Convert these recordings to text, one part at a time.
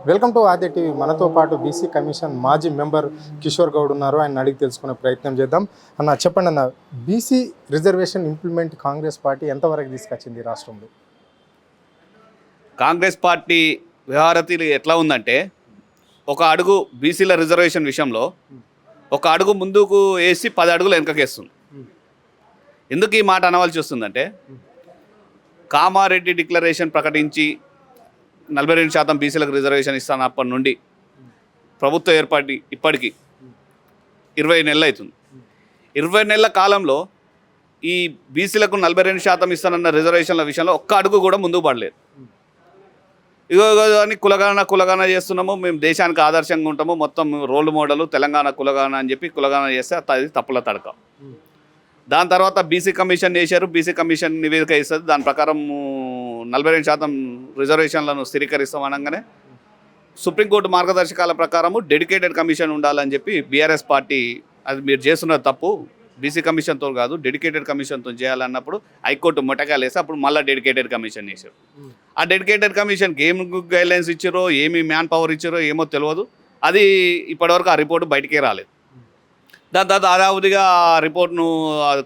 Welcome to Aadya TV. మనతో పాటు BC commission మాజీ మెంబర్ కిషోర్ గౌడ్ ఉన్నారు. ఆయన అడిగి తెలుసుకునే ప్రయత్నం చేద్దాం. అన్న చెప్పండి అన్న, BC reservation implement Congress party ఎంతవరకు తీసుకొచ్చింది రాష్ట్రంలో? కాంగ్రెస్ పార్టీ వ్యవహారతీలు ఎట్లా ఉందంటే, ఒక అడుగు బీసీల రిజర్వేషన్ విషయంలో ఒక అడుగు ముందుకు వేసి 10 అడుగులు వెనకకేస్తుంది. ఎందుకు ఈ మాట అనవలసి వస్తుందంటే, కామారెడ్డి డిక్లరేషన్ ప్రకటించి 42% బీసీలకు రిజర్వేషన్ ఇస్తానప్పటి నుండి ప్రభుత్వం ఏర్పడి ఇప్పటికీ 20 నెలలు అవుతుంది. 20 నెలల కాలంలో ఈ బీసీలకు 42% ఇస్తానన్న రిజర్వేషన్ల విషయంలో ఒక్క అడుగు కూడా ముందుకు పడలేదు. ఇగో అని కులగాన చేస్తున్నాము, మేము దేశానికి ఆదర్శంగా ఉంటాము, మొత్తం రోల్ మోడల్ తెలంగాణ కులగాన అని చెప్పి కులగాన చేస్తే అది తప్పుల తడక. దాని తర్వాత బీసీ కమిషన్ చేశారు. బీసీ కమిషన్ నివేదిక ఇస్తుంది. దాని ప్రకారం 42% రిజర్వేషన్లను స్థిరీకరిస్తాం అనగానే సుప్రీంకోర్టు మార్గదర్శకాల ప్రకారము డెడికేటెడ్ కమిషన్ ఉండాలని చెప్పి బీఆర్ఎస్ పార్టీ, అది మీరు చేస్తున్న తప్పు, బీసీ కమిషన్తో కాదు డెడికేటెడ్ కమిషన్తో చేయాలన్నప్పుడు హైకోర్టు మొట్టకాయలు వేస్తే అప్పుడు మళ్ళీ డెడికేటెడ్ కమిషన్ చేశారు. ఆ డెడికేటెడ్ కమిషన్కి ఏం గైడ్లైన్స్ ఇచ్చారో, ఏమి మ్యాన్ పవర్ ఇచ్చారో ఏమో తెలియదు. అది ఇప్పటివరకు ఆ రిపోర్టు బయటికే రాలేదు. దాని తర్వాత అదావుదిగా ఆ రిపోర్ట్ను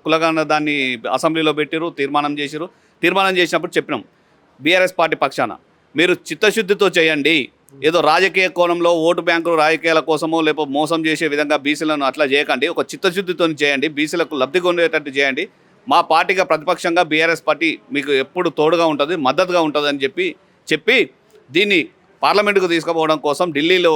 కులగాన దాన్ని అసెంబ్లీలో పెట్టారు, తీర్మానం చేశారు. తీర్మానం చేసినప్పుడు చెప్పినాం బీఆర్ఎస్ పార్టీ పక్షాన, మీరు చిత్తశుద్ధితో చేయండి, ఏదో రాజకీయ కోణంలో ఓటు బ్యాంకులు రాజకీయాల కోసమో లేకపోతే మోసం చేసే విధంగా బీసీలను అట్లా చేయకండి, ఒక చిత్తశుద్ధితో చేయండి, బీసీలకు లబ్ధి కొనేటట్టు చేయండి. మా పార్టీగా ప్రతిపక్షంగా బీఆర్ఎస్ పార్టీ మీకు ఎప్పుడు తోడుగా ఉంటుంది, మద్దతుగా ఉంటుంది అని చెప్పి దీన్ని పార్లమెంటుకు తీసుకుపోవడం కోసం ఢిల్లీలో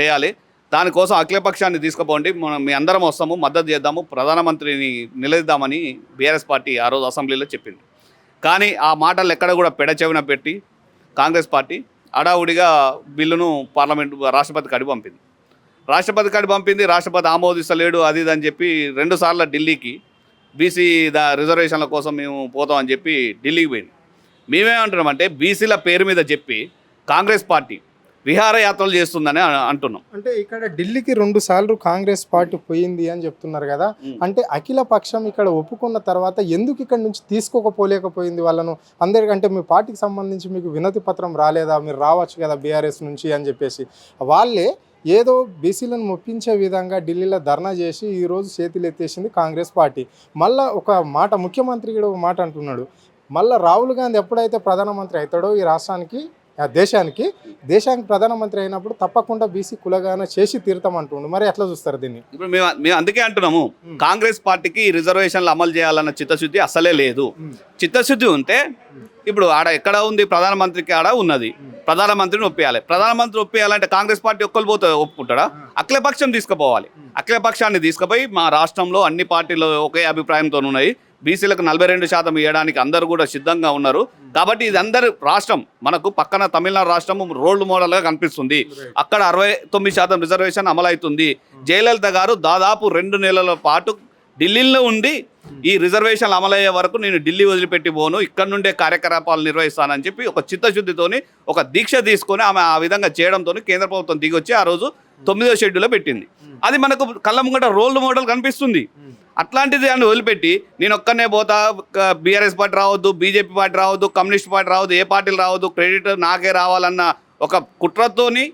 చేయాలి. దానికోసం అఖిలపక్షాన్ని తీసుకుపోండి, మనం మీ అందరం వస్తాము, మద్దతు చేద్దాము, ప్రధానమంత్రిని నిలదీద్దామని బీఆర్ఎస్ పార్టీ ఆ రోజు అసెంబ్లీలో చెప్పింది. కానీ ఆ మాటలు ఎక్కడ కూడా పెడచెవిన పెట్టి కాంగ్రెస్ పార్టీ అడావుడిగా బిల్లును రాష్ట్రపతికి అడిగి పంపింది. రాష్ట్రపతి ఆమోదిస్తలేడు అది ఇది అని చెప్పి 2 సార్లు ఢిల్లీకి బీసీ రిజర్వేషన్ల కోసం మేము పోతామని చెప్పి ఢిల్లీకి పోయింది. మేమేమంటున్నామంటే, బీసీల పేరు మీద చెప్పి కాంగ్రెస్ పార్టీ విహారయాత్రలు చేస్తుందని అంటున్నాం. అంటే ఇక్కడ ఢిల్లీకి 2 సార్లు కాంగ్రెస్ పార్టీ పోయింది అని చెప్తున్నారు కదా. అంటే అఖిల పక్షం ఇక్కడ ఒప్పుకున్న తర్వాత ఎందుకు ఇక్కడ నుంచి తీసుకోకపోలేకపోయింది వాళ్ళను? అందరికంటే మీ పార్టీకి సంబంధించి మీకు వినతి పత్రం రాలేదా, మీరు రావచ్చు కదా బీఆర్ఎస్ నుంచి అని చెప్పేసి, వాళ్ళే ఏదో బీసీలను మొప్పించే విధంగా ఢిల్లీలో ధర్నా చేసి ఈరోజు చేతులు ఎత్తేసింది కాంగ్రెస్ పార్టీ. మళ్ళీ ఒక మాట ముఖ్యమంత్రి కూడా ఒక మాట అంటున్నాడు, మళ్ళీ రాహుల్ గాంధీ ఎప్పుడైతే ప్రధానమంత్రి అవుతాడో ఈ రాష్ట్రానికి దేశానికి ప్రధానమంత్రి అయినప్పుడు తప్పకుండా బీసీ కులగాన చేసి తీరుతామంటుండు. మరి ఎట్లా చూస్తారు దీన్ని? ఇప్పుడు మేము అందుకే అంటున్నాము, కాంగ్రెస్ పార్టీకి రిజర్వేషన్లు అమలు చేయాలన్న చిత్తశుద్ధి అసలే లేదు. చిత్తశుద్ధి ఉంటే ఇప్పుడు ఆడ ఎక్కడ ఉంది, ప్రధానమంత్రికి ఆడ ఉన్నది, ప్రధానమంత్రిని ఒప్పియాలి. ప్రధానమంత్రి ఒప్పియాలంటే కాంగ్రెస్ పార్టీ ఒక్కరు ఒప్పుకుంటాడా? అఖిలపక్షం తీసుకుపోవాలి. అఖిలపక్షాన్ని తీసుకుపోయి మా రాష్ట్రంలో అన్ని పార్టీలు ఒకే అభిప్రాయంతో ఉన్నాయి, బీసీలకు 42% ఇవ్వడానికి అందరూ కూడా సిద్ధంగా ఉన్నారు. కాబట్టి ఇది అందరు రాష్ట్రం, మనకు పక్కన తమిళనాడు రాష్ట్రం రోల్ మోడల్గా కనిపిస్తుంది. అక్కడ 69% రిజర్వేషన్ అమలవుతుంది. జయలలిత గారు దాదాపు 2 నెలల పాటు ఢిల్లీలో ఉండి ఈ రిజర్వేషన్లు అమలయ్యే వరకు నేను ఢిల్లీ వదిలిపెట్టి పోను, ఇక్కడ నుండే కార్యకలాపాలు నిర్వహిస్తానని చెప్పి ఒక చిత్తశుద్ధితోని ఒక దీక్ష తీసుకొని ఆమె ఆ విధంగా చేయడంతో కేంద్ర ప్రభుత్వం దిగొచ్చి ఆ రోజు 9వ షెడ్యూల్లో పెట్టింది. అది మనకు కళ్ళ ముంగట రోల్ మోడల్ కనిపిస్తుంది. అట్లాంటిది అని వదిలిపెట్టి నేను ఒక్కనే పోతా, బీఆర్ఎస్ పార్టీ రావద్దు, బీజేపీ పార్టీ రావద్దు, కమ్యూనిస్ట్ పార్టీ రావద్దు, ఏ పార్టీలు రావద్దు, క్రెడిట్ నాకే రావాలన్న ఒక కుట్రతోని,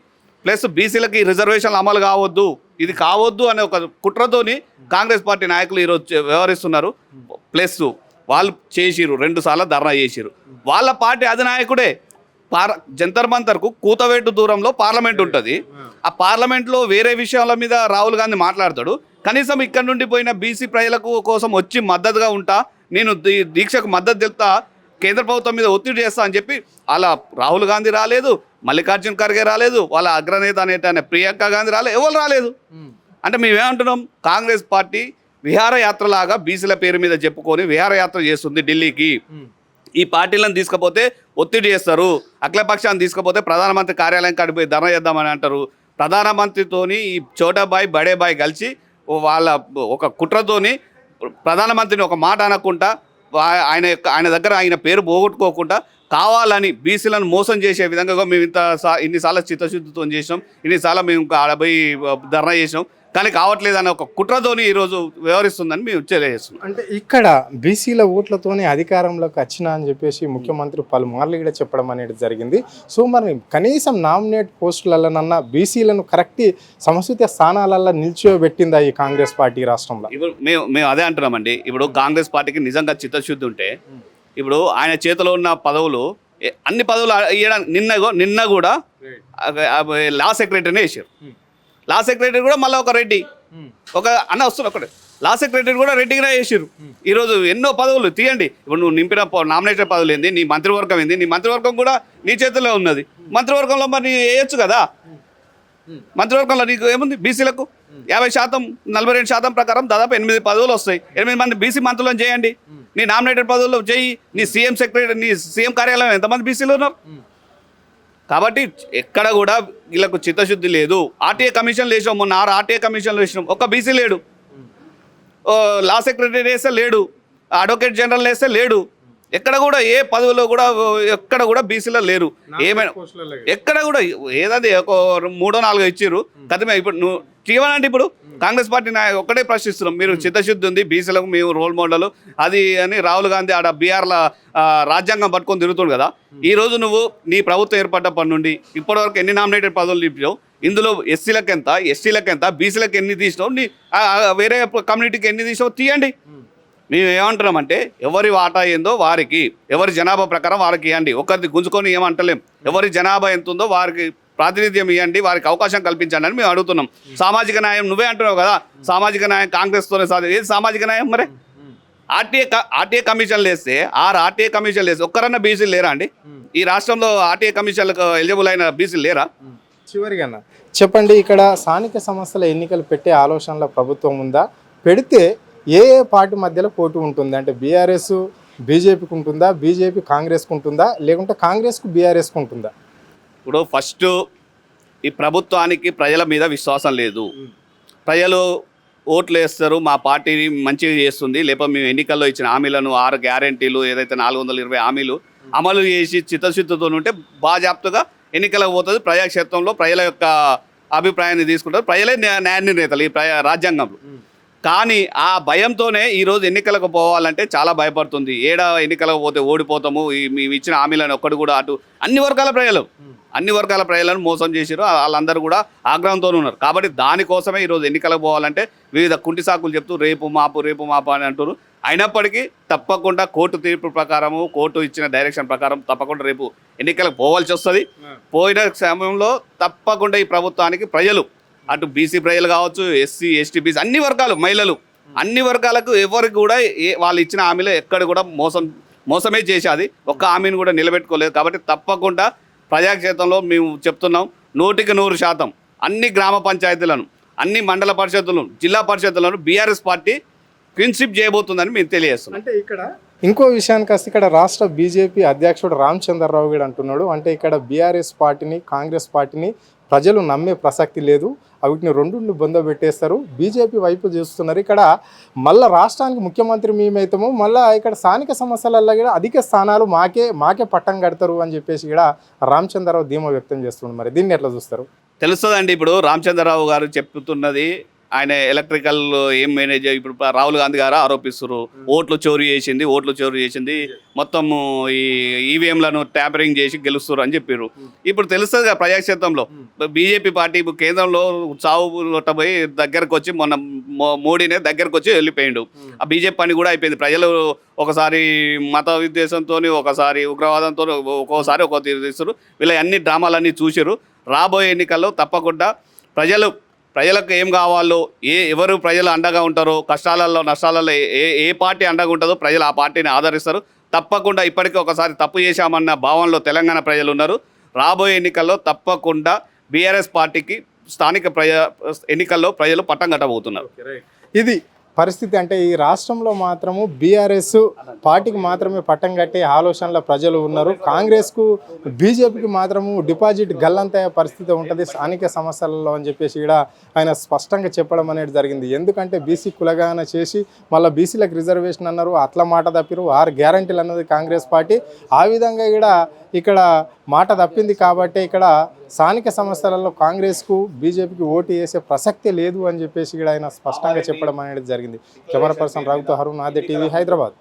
ప్లస్ బీసీలకి రిజర్వేషన్లు అమలు కావద్దు, ఇది కావద్దు అనే ఒక కుట్రతోని కాంగ్రెస్ పార్టీ నాయకులు ఈరోజు వ్యవహరిస్తున్నారు. ప్లస్ వాళ్ళు 2 సార్లు ధర్నా చేసిరు. వాళ్ళ పార్టీ అధినాయకుడే జంతర్ మంతర్కు కూతవేటు దూరంలో పార్లమెంట్ ఉంటుంది. ఆ పార్లమెంట్లో వేరే విషయాల మీద రాహుల్ గాంధీ మాట్లాడతాడు. కనీసం ఇక్కడ నుండి పోయిన బీసీ ప్రజలకు కోసం వచ్చి మద్దతుగా ఉంటా, నేను దీక్షకు మద్దతు తెలుపుతా, కేంద్ర ప్రభుత్వం మీద ఒత్తిడి చేస్తా అని చెప్పి అలా రాహుల్ గాంధీ రాలేదు, మల్లికార్జున్ ఖర్గే రాలేదు, వాళ్ళ అగ్రనేత అనే ప్రియాంక గాంధీ రాలేదు, ఎవరు రాలేదు. అంటే మేమేమంటున్నాం, కాంగ్రెస్ పార్టీ విహారయాత్రలాగా బీసీల పేరు మీద చెప్పుకొని విహారయాత్ర చేస్తుంది ఢిల్లీకి. ఈ పార్టీలను తీసుకపోతే ఒత్తిడి చేస్తారు, అఖిలపక్షాన్ని తీసుకపోతే ప్రధానమంత్రి కార్యాలయం కాడిపోయి ధర్నా చేద్దామని అంటారు. ప్రధానమంత్రితోని ఈ చోటాబాయ్ బడేబాయ్ కలిసి వాళ్ళ ఒక కుట్రతోని ప్రధానమంత్రిని ఒక మాట అనకుండా, ఆయన దగ్గర ఆయన పేరు పోగొట్టుకోకుండా కావాలని బీసీలను మోసం చేసే విధంగా మేము ఇన్నిసార్లు చిత్తశుద్ధితో చేసినాం, ఇన్నిసార్లు మేము ఆడపోయి ధర్నా చేసినాం, కానీ కావట్లేదన్న ఒక కుట్రతోని ఈరోజు వ్యవహరిస్తుందని మేము తెలియజేస్తున్నాం. అంటే ఇక్కడ బీసీల ఓట్లతోనే అధికారంలోకి వచ్చినా అని చెప్పేసి ముఖ్యమంత్రి పలుమార్లు కూడా చెప్పడం అనేది జరిగింది. సో మరి కనీసం నామినేట్ పోస్టులలోనన్నా బీసీలను కరెక్ట్ సముచిత స్థానాలలో నిల్చోబెట్టిందా ఈ కాంగ్రెస్ పార్టీ రాష్ట్రంలో? ఇప్పుడు మేము అదే అంటున్నామండి. ఇప్పుడు కాంగ్రెస్ పార్టీకి నిజంగా చిత్తశుద్ధి ఉంటే ఇప్పుడు ఆయన చేతిలో ఉన్న పదవులు అన్ని పదవులు నిన్న కూడా లా సెక్రటరీనే వేసారు. లా సెక్రటరీ కూడా మళ్ళీ ఒక రెడ్డి ఒక అన్న వస్తున్నారు ఒకటి లా సెక్రటరీ కూడా రెడ్డిగా వేసారు. ఈరోజు ఎన్నో పదవులు తీయండి. ఇప్పుడు నువ్వు నింపిన నామినేషన్ పదవులు ఏంది, నీ మంత్రివర్గం ఏంది, నీ మంత్రివర్గం కూడా నీ చేతుల్లో ఉన్నది. మంత్రివర్గంలో మరి వేయచ్చు కదా. మంత్రివర్గంలో నీకు ఏముంది, బీసీలకు 50%, 42% ప్రకారం దాదాపు 8 పదవులు వస్తాయి. 8 మంది బీసీ మంత్రులను చేయండి. నీ నామినేటెడ్ పదవుల్లో చేయి. నీ సీఎం సెక్రటరీ, నీ సీఎం కార్యాలయం ఎంతమంది బీసీలు ఉన్నారు? కాబట్టి ఎక్కడ కూడా వీళ్ళకు చిత్తశుద్ధి లేదు. ఆర్టీఏ కమిషన్లు వేసాం, మొన్న 6 ఆర్టీఏ కమిషన్లు వేసినాం, ఒక్క బీసీ లేడు. లా సెక్రటరీ వేస్తే లేడు, అడ్వకేట్ జనరల్ వేస్తే లేడు. ఎక్కడ కూడా ఏ పదవిలో కూడా ఎక్కడ కూడా బీసీలో లేరు. ఏమైనా ఎక్కడ కూడా ఏదది ఒక 3-4 ఇచ్చిర్రు కథమే. ఇప్పుడు నువ్వు తీయమనండి. ఇప్పుడు కాంగ్రెస్ పార్టీ ఒక్కటే ప్రశ్నిస్తున్నాం, మీరు చిత్తశుద్ధి ఉంది, బీసీలకు మేము రోల్ మోడల్ అది అని రాహుల్ గాంధీ ఆడ బీఆర్ల రాజ్యాంగం పట్టుకొని తిరుగుతుంది కదా. ఈ రోజు నువ్వు నీ ప్రభుత్వం ఏర్పడ్డప్పటి నుండి ఇప్పటివరకు ఎన్ని నామినేటెడ్ పదవులు నింపావు? ఇందులో ఎస్సీలకు ఎంత, ఎస్టీలకు ఎంత, బీసీలకు ఎన్ని తీసినావు, నీ వేరే కమ్యూనిటీకి ఎన్ని తీసినావు తీయండి. మేము ఏమంటున్నామంటే ఎవరి వాటా ఏందో వారికి, ఎవరి జనాభా ప్రకారం వారికి ఇవ్వండి. ఒకరిది గుంజుకొని ఏమంటలేం. ఎవరి జనాభా ఎంత ఉందో వారికి ప్రాతినిధ్యం ఇవ్వండి, వారికి అవకాశం కల్పించండి అని మేము అడుగుతున్నాం. సామాజిక న్యాయం నువ్వే అంటున్నావు కదా, సామాజిక న్యాయం కాంగ్రెస్తోనే సాధ్యం. ఏది సామాజిక న్యాయం? మరి ఆర్టీఏ కమిషన్లు వేస్తే 6 ఆర్టీఏ కమిషన్లు వేస్తే ఒక్కరన్నా బీసీలు లేరా అండి? ఈ రాష్ట్రంలో ఆర్టీఏ కమిషన్లకు ఎలిజిబుల్ అయిన బీసీలు లేరా? చివరిగా చెప్పండి, ఇక్కడ స్థానిక సంస్థల ఎన్నికలు పెట్టే ఆలోచనలో ప్రభుత్వం ఉందా? పెడితే ఏ పార్టీ మధ్యలో పోటీ ఉంటుంది? అంటే బీఆర్ఎస్ బీజేపీకి ఉంటుందా, బీజేపీ కాంగ్రెస్కి ఉంటుందా, లేకుంటే కాంగ్రెస్కు బీఆర్ఎస్కి ఉంటుందా? ఇప్పుడు ఫస్ట్ ఈ ప్రభుత్వానికి ప్రజల మీద విశ్వాసం లేదు. ప్రజలు ఓట్లు వేస్తారు, మా పార్టీ మంచిగా చేస్తుంది, లేకపోతే మేము ఎన్నికల్లో ఇచ్చిన హామీలను 6 గ్యారెంటీలు ఏదైతే 420 హామీలు అమలు చేసి చిత్తశుద్ధితో ఉంటే బాజాప్తుగా ఎన్నికలకు పోతుంది. ప్రజాక్షేత్రంలో ప్రజల యొక్క అభిప్రాయాన్ని తీసుకుంటారు. ప్రజలే న్యాయ నిర్ణేతలు ఈ రాజ్యాంగంలో. కానీ ఆ భయంతోనే ఈరోజు ఎన్నికలకు పోవాలంటే చాలా భయపడుతుంది. ఎన్నికలకు పోతే ఓడిపోతాము, మేము ఇచ్చిన హామీలను ఒక్కడు కూడా అటు అన్ని వర్గాల ప్రజలను మోసం చేశారు. వాళ్ళందరూ కూడా ఆగ్రహంతో ఉన్నారు. కాబట్టి దానికోసమే ఈరోజు ఎన్నికలకు పోవాలంటే వివిధ కుంటి సాకులు చెప్తూ రేపు మాపు అని అంటారు. అయినప్పటికీ తప్పకుండా కోర్టు తీర్పు ప్రకారము, కోర్టు ఇచ్చిన డైరెక్షన్ ప్రకారం తప్పకుండా రేపు ఎన్నికలకు పోవాల్సి వస్తుంది. పోయిన సమయంలో తప్పకుండా ఈ ప్రభుత్వానికి ప్రజలు, అటు బీసీ ప్రజలు కావచ్చు, ఎస్సీ ఎస్టీ బీసీ అన్ని వర్గాలు, మహిళలు, అన్ని వర్గాలకు ఎవరికి కూడా వాళ్ళు ఇచ్చిన హామీలో ఎక్కడ కూడా మోసమే చేసేది, ఒక్క హామీని కూడా నిలబెట్టుకోలేదు. కాబట్టి తప్పకుండా ప్రజాక్షేత్రంలో మేము చెప్తున్నాం, 100% అన్ని గ్రామ పంచాయతీలను, అన్ని మండల పరిషత్తులను, జిల్లా పరిషత్తులను బీఆర్ఎస్ పార్టీ ప్రిన్సిప్ చేయబోతుందని మేము తెలియజేస్తున్నాం. అంటే ఇక్కడ ఇంకో విషయానికి వస్తే ఇక్కడ రాష్ట్ర బీజేపీ అధ్యక్షుడు రామచంద్రరావు గారు అంటున్నాడు, అంటే ఇక్కడ బీఆర్ఎస్ పార్టీని కాంగ్రెస్ పార్టీని ప్రజలు నమ్మే ప్రసక్తి లేదు, వీటిని రెండుని బొందబెట్టేస్తారు, బీజేపీ వైపు చూస్తున్నారు. ఇక్కడ మళ్ళీ రాష్ట్రానికి ముఖ్యమంత్రి మేమైతాము, మళ్ళీ ఇక్కడ స్థానిక సమస్యలలో కూడా అధిక స్థానాలు మాకే పట్టం కడతారు అని చెప్పేసి కూడా రామచంద్రరావు ధీమా వ్యక్తం చేస్తున్నారు. మరి దీన్ని ఎట్లా చూస్తారు? తెలుస్తుందండి. ఇప్పుడు రామచంద్రరావు గారు చెప్తున్నది ఆయన ఎలక్ట్రికల్ ఏం మేనేజర్. ఇప్పుడు రాహుల్ గాంధీ గారు ఆరోపిస్తారు ఓట్లు చోరీ చేసింది, మొత్తము ఈ ఈవీఎంలను ట్యాంపరింగ్ చేసి గెలుస్తారు అని చెప్పారు. ఇప్పుడు తెలుస్తుంది కదా ప్రజాక్షేత్రంలో బీజేపీ పార్టీ ఇప్పుడు కేంద్రంలో చావుపోయి దగ్గరకు వచ్చి మొన్న మోడీనే దగ్గరకు వచ్చి వెళ్ళిపోయిండు. ఆ బీజేపీ పని కూడా అయిపోయింది. ప్రజలు ఒకసారి మత విద్వేషంతో, ఒకసారి ఉగ్రవాదంతో, ఒక్కోసారి ఒక్కో తీరుస్తారు. వీళ్ళ అన్ని డ్రామాలన్నీ చూసారు. రాబోయే ఎన్నికల్లో తప్పకుండా ప్రజలకు ఏం కావాలో, ఎవరు ప్రజలు అండగా ఉంటారో, కష్టాలలో నష్టాలలో ఏ పార్టీ అండగా ఉంటుందో ప్రజలు ఆ పార్టీని ఆదరిస్తారు. తప్పకుండా ఇప్పటికీ ఒకసారి తప్పు చేశామన్న భావనలో తెలంగాణ ప్రజలు ఉన్నారు. రాబోయే ఎన్నికల్లో తప్పకుండా బీఆర్ఎస్ పార్టీకి స్థానిక ఎన్నికల్లో ప్రజలు పట్టం కట్టబోతున్నారు. ఇది పరిస్థితి. అంటే ఈ రాష్ట్రంలో మాత్రము బీఆర్ఎస్ పార్టీకి మాత్రమే పట్టం కట్టే ఆలోచనలో ప్రజలు ఉన్నారు. కాంగ్రెస్కు బీజేపీకి మాత్రము డిపాజిట్ గల్లంతయ్యే పరిస్థితి ఉంటుంది స్థానిక సమస్యలలో అని చెప్పేసి కూడా ఆయన స్పష్టంగా చెప్పడం అనేది జరిగింది. ఎందుకంటే బీసీ కులగాన చేసి మళ్ళీ బీసీలకు రిజర్వేషన్ అన్నారు, అట్లా మాట తప్పిరు. 6 గ్యారంటీలు అన్నది కాంగ్రెస్ పార్టీ. ఆ విధంగా కూడా ఇక్కడ మాట తప్పింది కాబట్టి ఇక్కడ స్థానిక సంస్థలలో కాంగ్రెస్కు బీజేపీకి ఓటు వేసే ప్రసక్తే లేదు అని చెప్పేసి కూడా ఆయన స్పష్టంగా చెప్పడం అనేది జరిగింది. కెమెరా పర్సన్ రవితో హరుణ్, ఆది టీవీ, హైదరాబాద్.